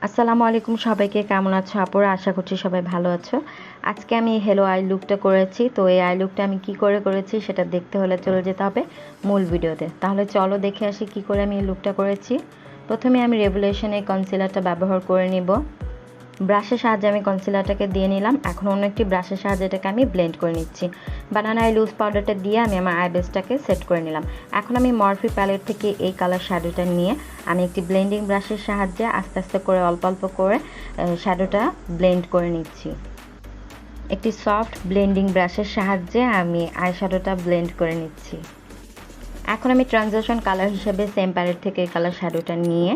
আসসালামু আলাইকুম সবাইকে, কেমন আছো আপুরা? আশা করছি সবাই ভালো আছো। আজকে আমি হেলো আই লুকটা করেছি। তো এই আই লুকটা আমি কি করে করেছি সেটা দেখতে হলে চলে যেতে হবে মূল ভিডিওতে। তাহলে চলো দেখে আসি কি করে আমি এই লুকটা করেছি। প্রথমে আমি রেভুলেশনে কনসিলারটা ব্যবহার করে নিব। ব্রাশের সাহায্যে আমি কনসিলারটাকে দিয়ে নিলাম। এখন অন্য একটি ব্রাশের সাহায্যে এটাকে আমি ব্লেন্ড করে নিচ্ছি। বানানা আই লুজ পাউডারটা দিয়ে আমি আমার আই বেসটাকে সেট করে নিলাম। এখন আমি মরফি প্যালেট থেকে এই কালার শ্যাডোটা নিয়ে আমি একটি ব্লেন্ডিং ব্রাশের সাহায্যে আস্তে আস্তে করে অল্প অল্প করে শ্যাডোটা ব্লেন্ড করে নিচ্ছি। একটি সফট ব্লেন্ডিং ব্রাশের সাহায্যে আমি আই শ্যাডোটা ব্লেন্ড করে নিচ্ছি। এখন আমি ট্রানজিশন কালার হিসেবে সেম প্যালেট থেকে এই কালার শ্যাডোটা নিয়ে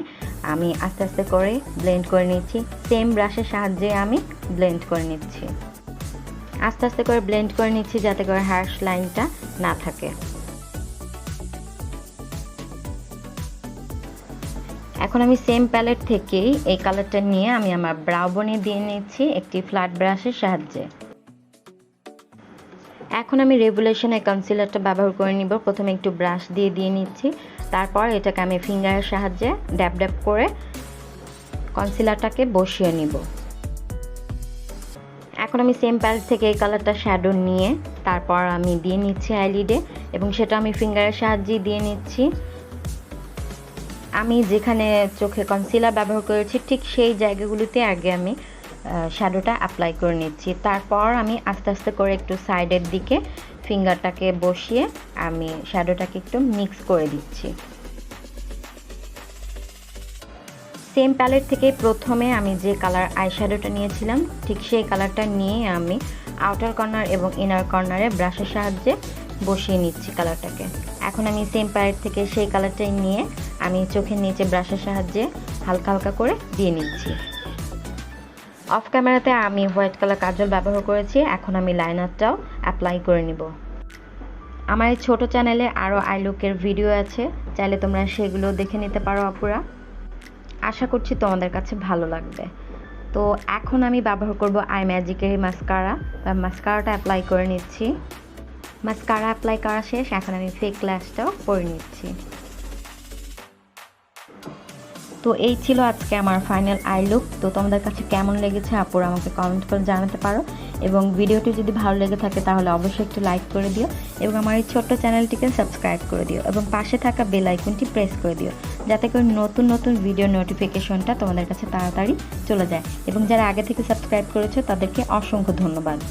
আমি আস্তে আস্তে করে ব্লেন্ড করে নিচ্ছি। সেম ব্রাশের সাহায্যে আমি ব্লেন্ড করে নিচ্ছি। আস্তে আস্তে করে ব্লেন্ড করে নিচ্ছি যাতে করে হ্যাশ লাইনটা না থাকে। এখন আমি সেম প্যালেট থেকেই এই কালারটা নিয়ে আমি আমার ব্রাউ বনে দিয়ে নিচ্ছি একটি ফ্ল্যাট ব্রাশের সাহায্যে। এখন আমি রেভুলেশনে কনসিলারটা ব্যবহার করে নিব। প্রথমে একটু ব্রাশ দিয়ে নিচ্ছি, তারপর এটাকে আমি ফিঙ্গারের সাহায্যে ড্যাব ড্যাব করে কনসিলারটাকে বসিয়ে নিব। এখন আমি সেম প্যালেট থেকে এই কালারটা শ্যাডো নিয়ে তারপর আমি দিয়ে নিচ্ছি আইলিডে এবং সেটা আমি ফিঙ্গারের সাহায্যে দিয়ে নিচ্ছি। আমি যেখানে চোখে কনসিলার ব্যবহার করেছি ঠিক সেই জায়গাগুলোতে আগে আমি শ্যাডোটা অ্যাপ্লাই করে নিচ্ছি। তারপর আমি আস্তে আস্তে করে একটু সাইডের দিকে ফিঙ্গারটাকে বসিয়ে আমি শ্যাডোটাকে একটু মিক্স করে দিচ্ছি। সেম প্যালেট থেকে প্রথমে আমি যে কালার আই শ্যাডোটা নিয়েছিলাম ঠিক সেই কালারটা নিয়ে আমি আউটার কর্নার এবং ইনার কর্নারে ব্রাশের সাহায্যে বসিয়ে নিচ্ছি কালারটাকে। এখন আমি সেম প্যালেট থেকে সেই কালারটাই নিয়ে আমি চোখের নিচে ব্রাশের সাহায্যে হালকা হালকা করে দিয়ে নিচ্ছি। অফ ক্যামেরাতে আমি হোয়াইট কালার কাজল ব্যবহার করেছি। এখন আমি লাইনারটাও অ্যাপ্লাই করে নিব। আমার এই ছোটো চ্যানেলে আরও আই লুকের ভিডিও আছে, চাইলে তোমরা সেগুলো দেখে নিতে পারো আপুরা। আশা করছি তোমাদের কাছে ভালো লাগবে। তো এখন আমি ব্যবহার করব আই ম্যাজিকের মাস্কারা বা মাস্কারাটা অ্যাপ্লাই করে নিচ্ছি। মাস্কারা অ্যাপ্লাই করা শেষ, এখন আমি ফেক ল্যাশটাও পরে নিচ্ছি। তো এই ছিল আজকে আমার ফাইনাল আই লুক। তো তোমাদের কাছে কেমন লেগেছে আপুরা আমাকে কমেন্ট করে জানাতে পারো এবং ভিডিওটি যদি ভালো লেগে থাকে তাহলে অবশ্যই একটু লাইক করে দিও এবং আমার এই ছোট্ট চ্যানেলটিকে সাবস্ক্রাইব করে দিও এবং পাশে থাকা বেল আইকনটি প্রেস করে দিও যাতে করে নতুন নতুন ভিডিও নোটিফিকেশনটা তোমাদের কাছে তাড়াতাড়ি চলে যায়। এবং যারা আগে থেকে সাবস্ক্রাইব করেছো তাদেরকে অসংখ্য ধন্যবাদ।